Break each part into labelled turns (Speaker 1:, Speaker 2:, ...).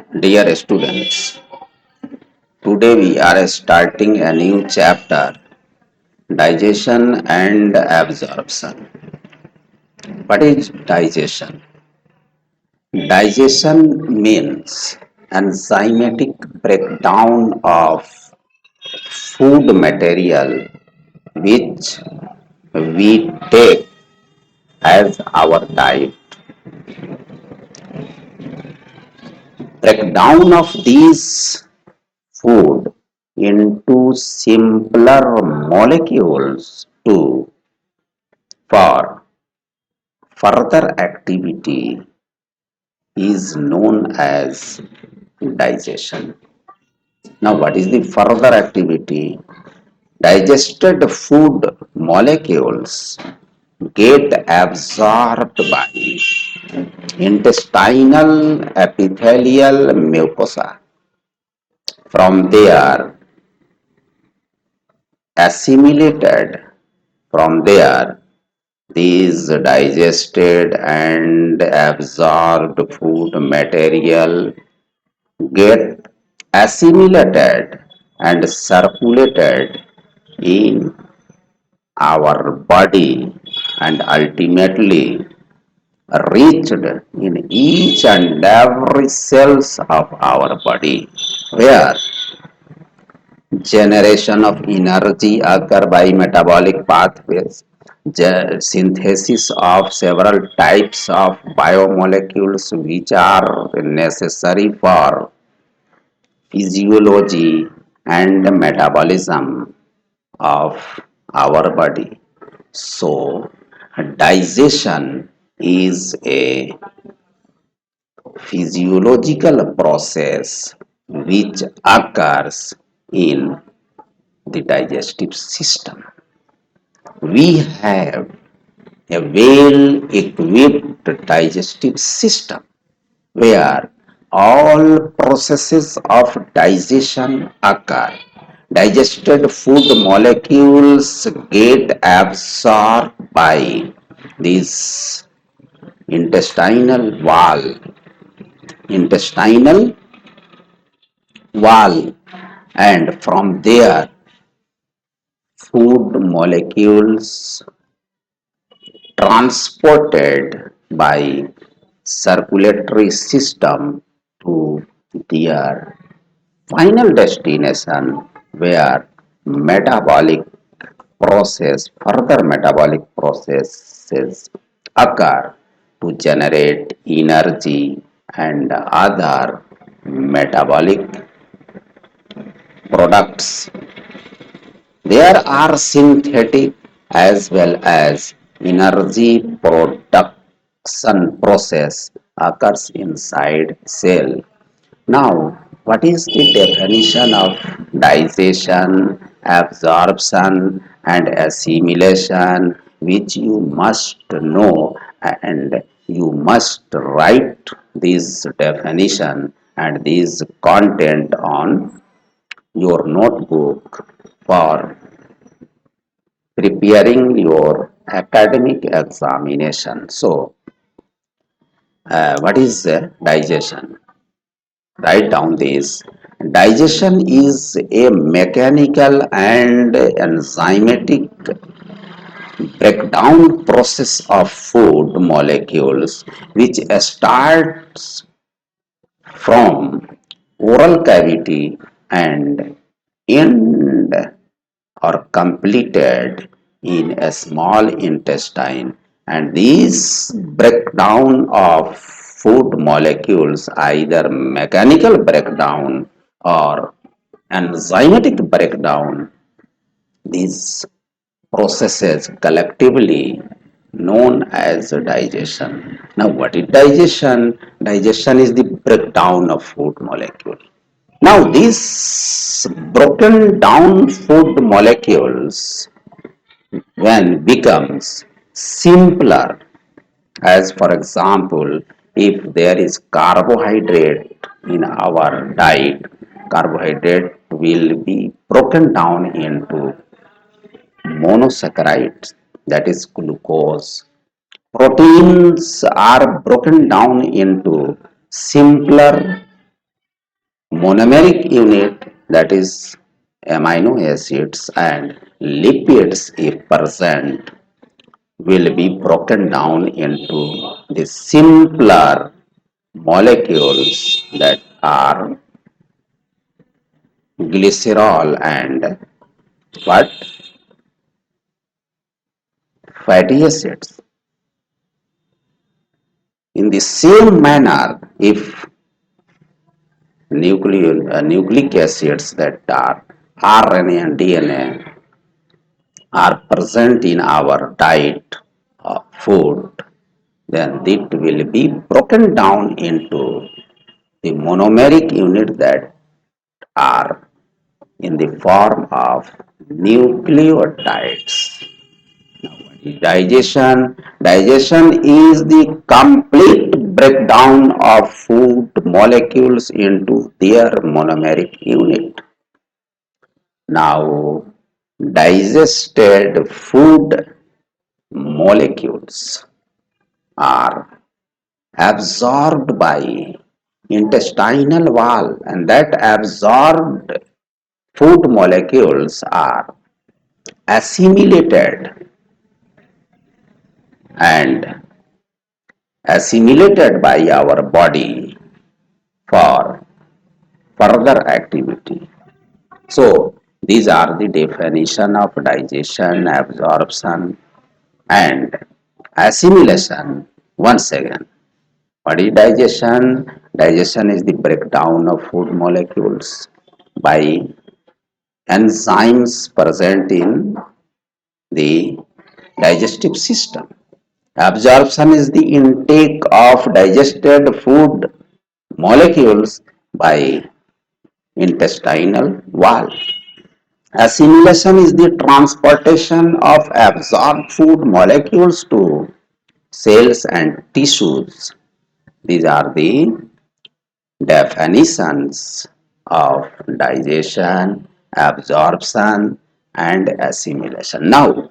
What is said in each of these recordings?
Speaker 1: Dear students, today we are starting a new chapter, digestion and absorption. What is digestion? Digestion means enzymatic breakdown of food material which we take as our diet. Breakdown of these food into simpler molecules to for further activity is known as digestion. Now, what is the further activity? Digested food molecules get absorbed by intestinal epithelial mucosa. From there, assimilated. From there, these digested and absorbed food material get assimilated and circulated in our body and ultimately reached in each and every cells of our body where generation of energy occur by metabolic pathways, synthesis of several types of biomolecules which are necessary for physiology and metabolism of our body. So, digestion is a physiological process which occurs in the digestive system. We have a well equipped digestive system where all processes of digestion occur. Digested food molecules get absorbed by this intestinal wall, intestinal wall, and from there, food molecules transported by circulatory system to their final destination where metabolic further metabolic processes occur to generate energy and other metabolic products. There are synthetic as well as energy production process occurs inside cell. Now, what is the definition of digestion, absorption, and assimilation, which you must know and you must write this definition and this content on your notebook for preparing your academic examination. So, what is digestion? Write down this. Digestion is a mechanical and enzymatic breakdown process of food molecules which starts from oral cavity and end or completed in a small intestine, and this breakdown of food molecules, either mechanical breakdown or enzymatic breakdown, these processes collectively known as digestion. Now, what is digestion? Digestion is the breakdown of food molecule. Now, these broken down food molecules when becomes simpler, as for example, if there is carbohydrate in our diet, carbohydrate will be broken down into monosaccharides, that is glucose. Proteins are broken down into simpler monomeric unit, that is amino acids and lipids if present, will be broken down into the simpler molecules that are glycerol and what, fatty acids. In the same manner, if nucleic acids that are RNA and DNA are present in our diet or food, then it will be broken down into the monomeric unit that are in the form of nucleotides. Digestion is the complete breakdown of food molecules into their monomeric unit. Now, digested food molecules are absorbed by intestinal wall, and that absorbed food molecules are assimilated and assimilated by our body for further activity. So these are the definition of digestion, absorption and assimilation. Once again, what is digestion? Digestion is the breakdown of food molecules by enzymes present in the digestive system. Absorption is the intake of digested food molecules by intestinal wall. Assimilation is the transportation of absorbed food molecules to cells and tissues. These are the definitions of digestion, absorption, and assimilation. Now,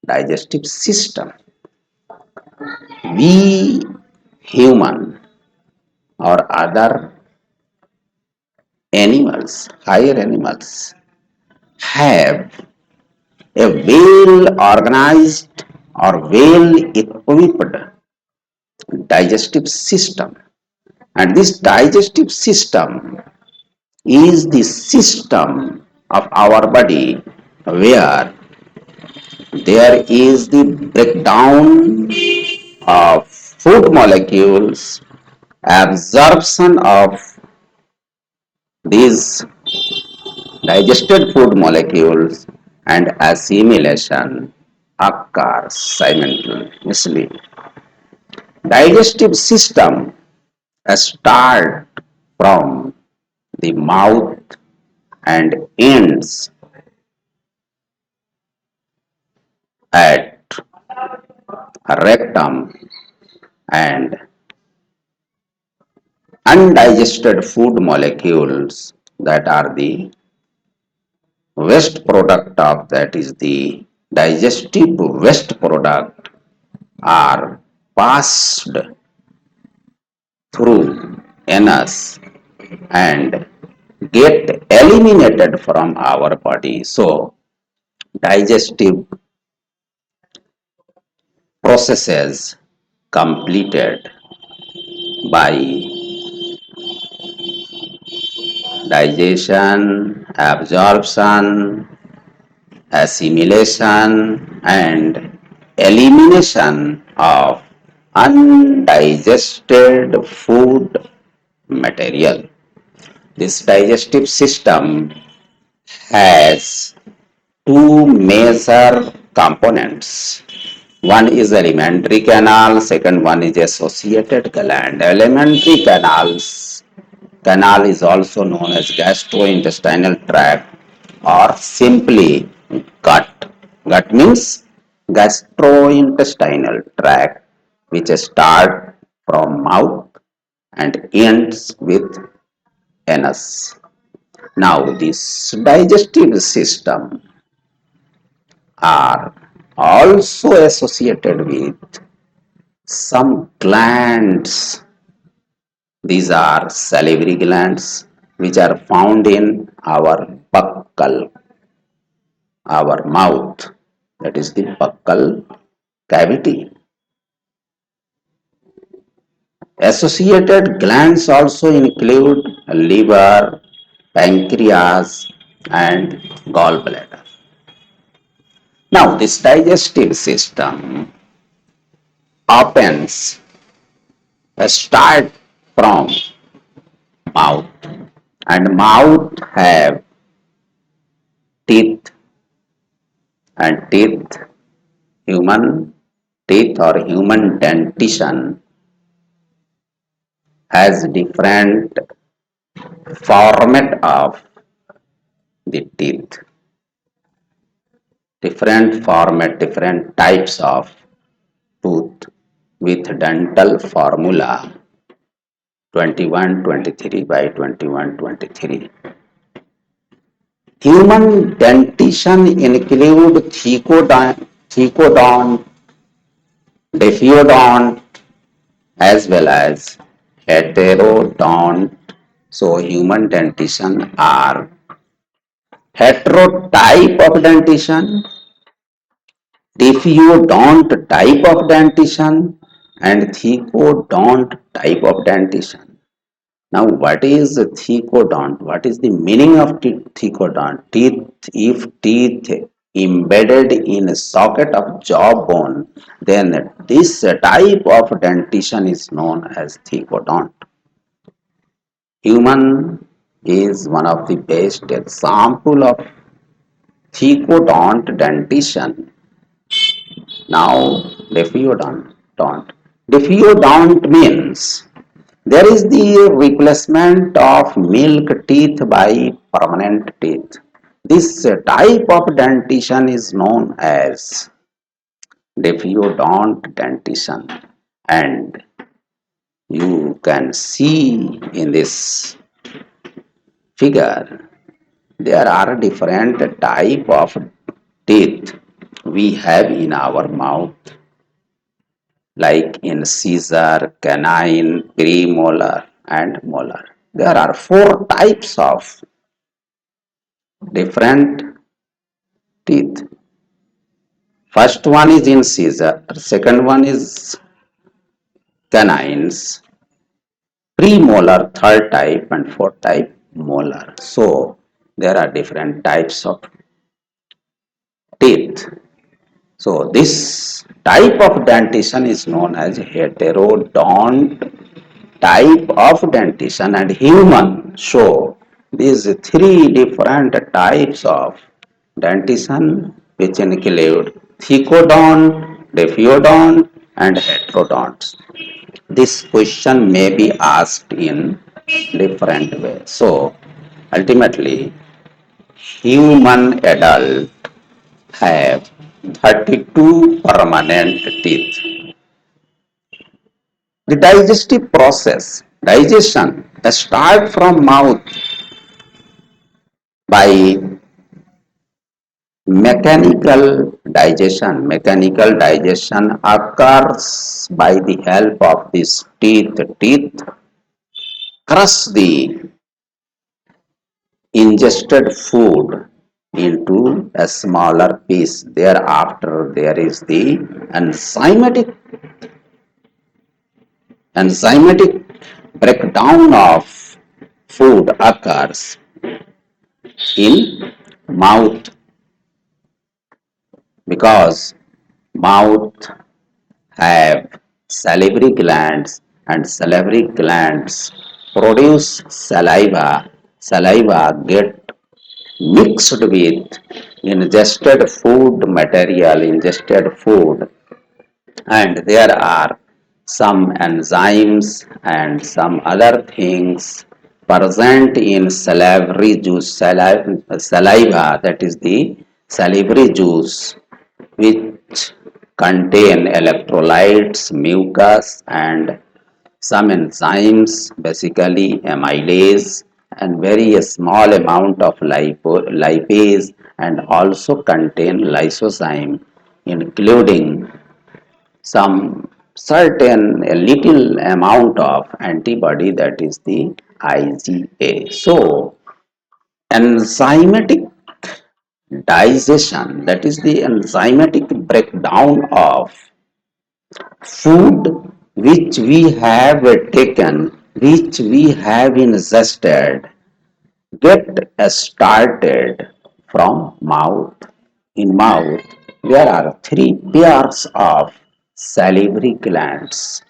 Speaker 1: digestive system. We human or other animals, higher animals, have a well organized or well equipped digestive system. And this digestive system is the system of our body where there is the breakdown of food molecules, absorption of these digested food molecules, and assimilation occurs simultaneously. Digestive system start from the mouth and ends at rectum, and undigested food molecules that are the waste product of, that is the digestive waste product, are passed through anus and get eliminated from our body. So digestive processes completed by digestion, absorption, assimilation, and elimination of undigested food material. This digestive system has two major components. One is alimentary canal, second one is associated gland. Alimentary canal is also known as gastrointestinal tract or simply gut. Gut means gastrointestinal tract, which start from mouth and ends with anus. Now this digestive system are also associated with some glands. These are salivary glands, which are found in our buccal, our mouth, that is the buccal cavity. Associated glands also include liver, pancreas, and gallbladder. Now, this digestive system opens start from mouth, and mouth have teeth, and teeth, human teeth or human dentition has different format of the teeth, different format, different types of tooth with dental formula 2123 by 2123. Human dentition include thecodont, defiodont, as well as heterodont. So human dentition are heterotype of dentition, defiodont type of dentition, and thecodont type of dentition. Now, what is thecodont? What is the meaning of thecodont? Teeth, if teeth embedded in a socket of jawbone, then this type of dentition is known as thecodont. Human is one of the best example of thecodont dentition. Now, defiodont. Defiodont means there is the replacement of milk teeth by permanent teeth. This type of dentition is known as defiodont dentition, and you can see in this figure there are different type of teeth we have in our mouth, like incisor, canine, premolar, and molar. There are four types of different teeth. First one is incisor, second one is canines, premolar, third type, and fourth type molar. So there are different types of teeth. So this type of dentition is known as heterodont type of dentition, and human show these three different types of dentition, which include thecodont, defiodont, and heterodonts. This question may be asked in different ways. So ultimately, human adult have 32 permanent teeth. The digestive process, digestion, start from mouth by mechanical digestion. Mechanical digestion occurs by the help of these teeth. Teeth crush the ingested food into a smaller piece. Thereafter, there is the enzymatic breakdown of food occurs in mouth, because mouth have salivary glands, and salivary glands produce saliva. Saliva get mixed with ingested food material, ingested food, and there are some enzymes and some other things present in salivary juice, saliva, that is the salivary juice, which contain electrolytes, mucus, and some enzymes, basically amylase, and very small amount of lipase, and also contain lysozyme, including some certain a little amount of antibody, that is the IgA. So, enzymatic digestion, that is the enzymatic breakdown of food which we have taken, which we have ingested, get started from mouth. In mouth, there are three pairs of salivary glands.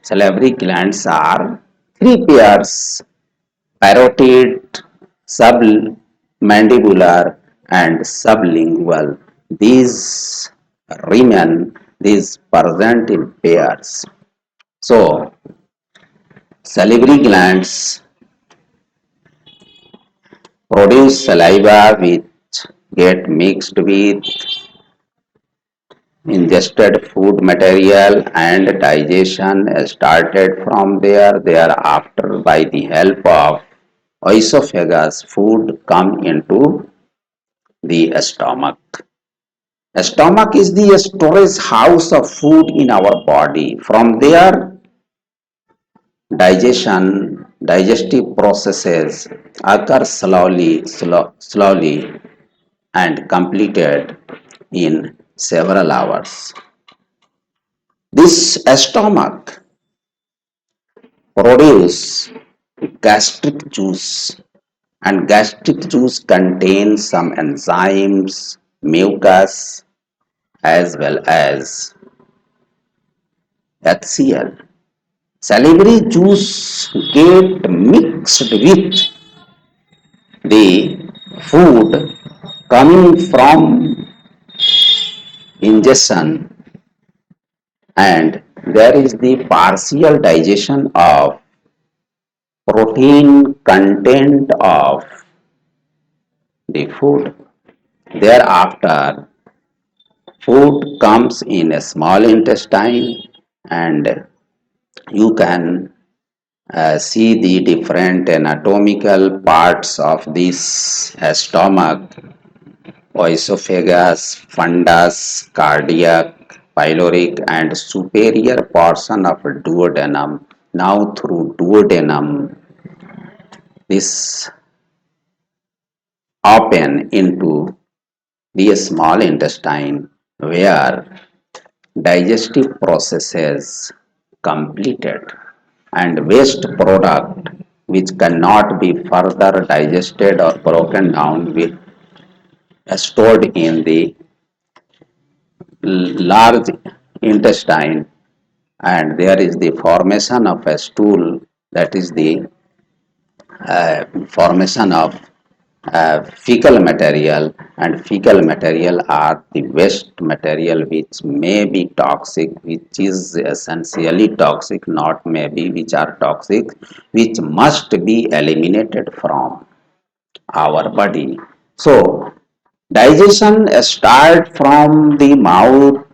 Speaker 1: Salivary glands are three pairs: parotid, submandibular, and sublingual. These remain these present in pairs. So, salivary glands produce saliva which get mixed with ingested food material, and digestion started from there. Thereafter, by the help of esophagus, food come into the stomach. Stomach is the storage house of food in our body. From there, digestive processes occur slowly and completed in several hours. This stomach produce gastric juice, and gastric juice contains some enzymes, mucus, as well as HCl. Salivary juice get mixed with the food coming from ingestion, and there is the partial digestion of protein content of the food. Thereafter, food comes in a small intestine, and you can see the different anatomical parts of this stomach: esophagus, fundus, cardiac, pyloric, and superior portion of duodenum. Now, through duodenum, this open into the small intestine, where digestive processes completed, and waste product which cannot be further digested or broken down will stored in the large intestine, and there is the formation of a stool, that is the formation of fecal material, and fecal material are the waste material which may be toxic, which is essentially toxic, not maybe, which are toxic, which must be eliminated from our body. So, digestion start from the mouth,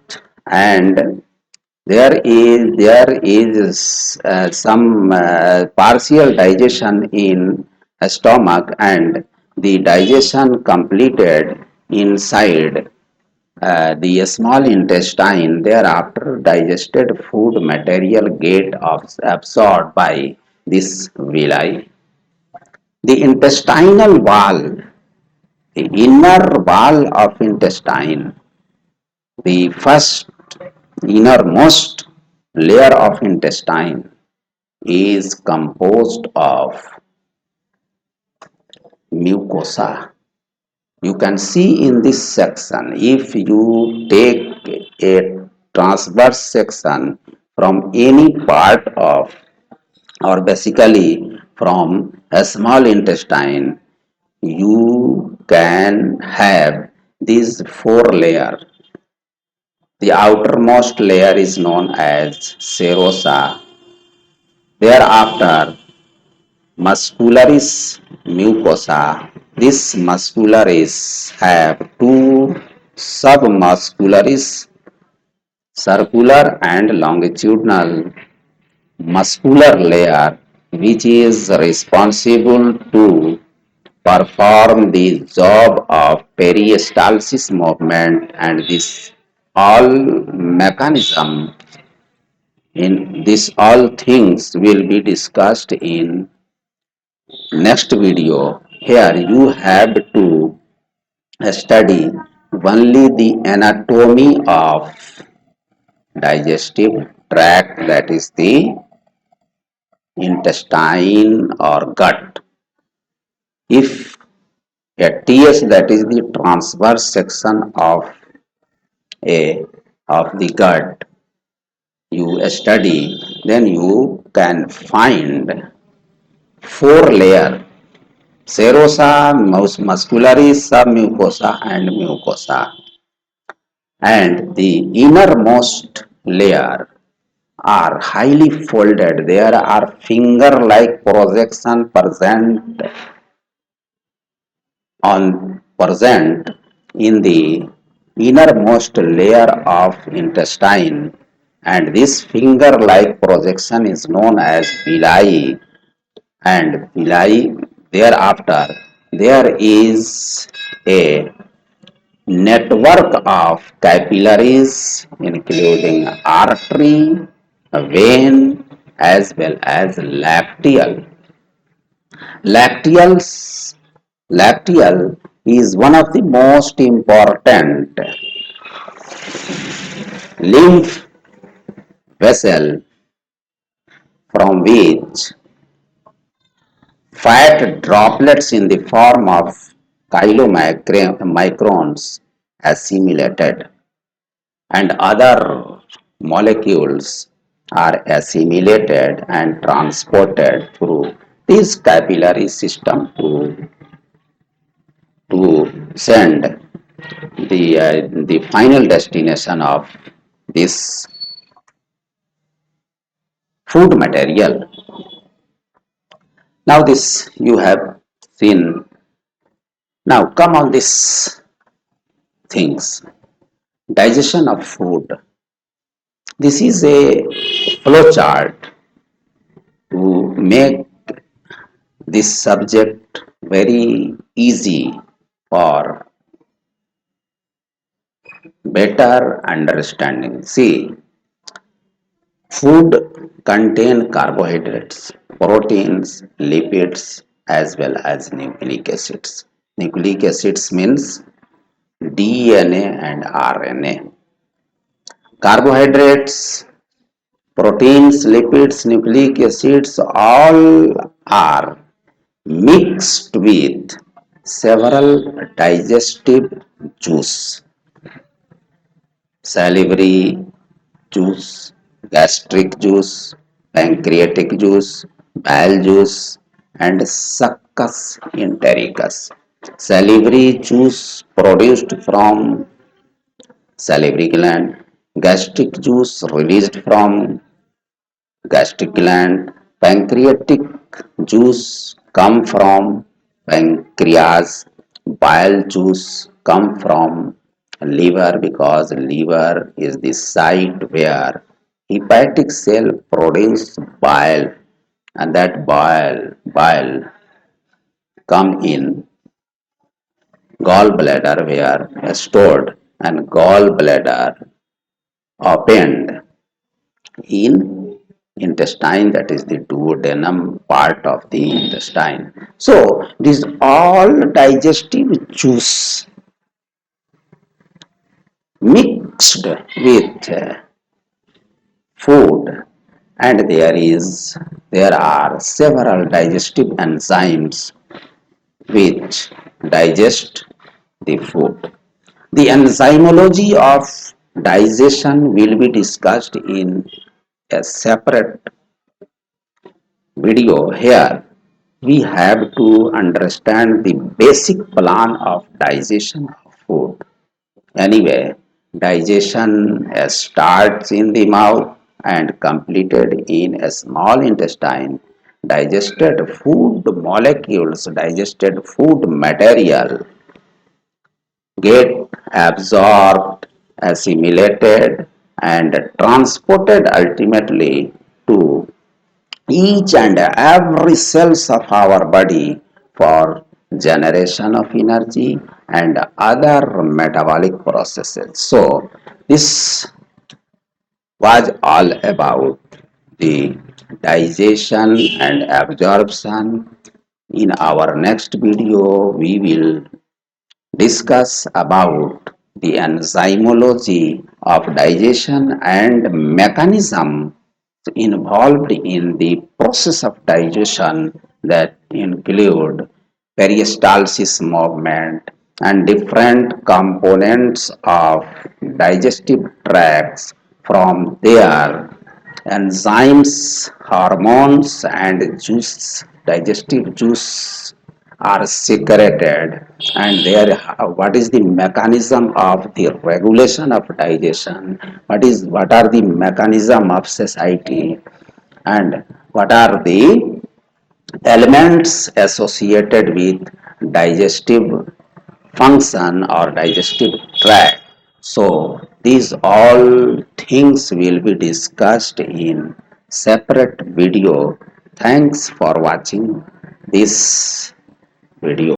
Speaker 1: and there is some partial digestion in stomach, and the digestion completed inside the small intestine. Thereafter, digested food material get absorbed by this villi. The intestinal wall, the inner wall of intestine, the first innermost layer of intestine, is composed of mucosa. You can see in this section, if you take a transverse section from any part of, or basically from a small intestine, you can have these four layers. The outermost layer is known as serosa. Thereafter, muscularis mucosa. This muscularis have two submuscularis, circular and longitudinal muscular layer, which is responsible to perform the job of peristalsis movement, and this all mechanism in this all things will be discussed in next video. Here you have to study only the anatomy of digestive tract, that is the intestine or gut. If a TS, that is the transverse section a of the gut, you study, then you can find four layer: serosa, muscularis, submucosa, and mucosa. And the innermost layer are highly folded. There are finger-like projection present in the innermost layer of intestine, and this finger-like projection is known as villi. And villi, thereafter, there is a network of capillaries including artery, vein, as well as lacteal. Lacteals, lacteal is one of the most important lymph vessel from which fat droplets in the form of chylomicrons assimilated, and other molecules are assimilated and transported through this capillary system to send the final destination of this food material. Now this you have seen. Now come on this things. Digestion of food. This is a flow chart to make this subject very easy for better understanding. See, food contain carbohydrates, proteins, lipids, as well as nucleic acids. Nucleic acids means DNA and RNA. Carbohydrates, proteins, lipids, nucleic acids, all are mixed with several digestive juice: salivary juice, gastric juice, pancreatic juice, bile juice, and succus entericus. Salivary juice produced from salivary gland, gastric juice released from gastric gland, pancreatic juice come from pancreas, bile juice come from liver, because liver is the site where hepatic cell produce bile, and that bile come in gallbladder where stored, and gallbladder opened in intestine, that is the duodenum part of the intestine. So these all digestive juice mixed with food, and there are several digestive enzymes which digest the food. The enzymology of digestion will be discussed in a separate video. Here we have to understand the basic plan of digestion of food. Anyway, digestion starts in the mouth and completed in a small intestine. Digested food molecules, digested food material get absorbed, assimilated, and transported ultimately to each and every cells of our body for generation of energy and other metabolic processes. So this was all about the digestion and absorption, In our next video, we will discuss about the enzymology of digestion and mechanism involved in the process of digestion that include peristalsis movement and different components of digestive tracts from their enzymes, hormones and juice, digestive juice are secreted, and there what is the mechanism of the regulation of digestion, what are the mechanism of satiety, and what are the elements associated with digestive function or digestive tract. So these all things will be discussed in separate video. Thanks for watching this video.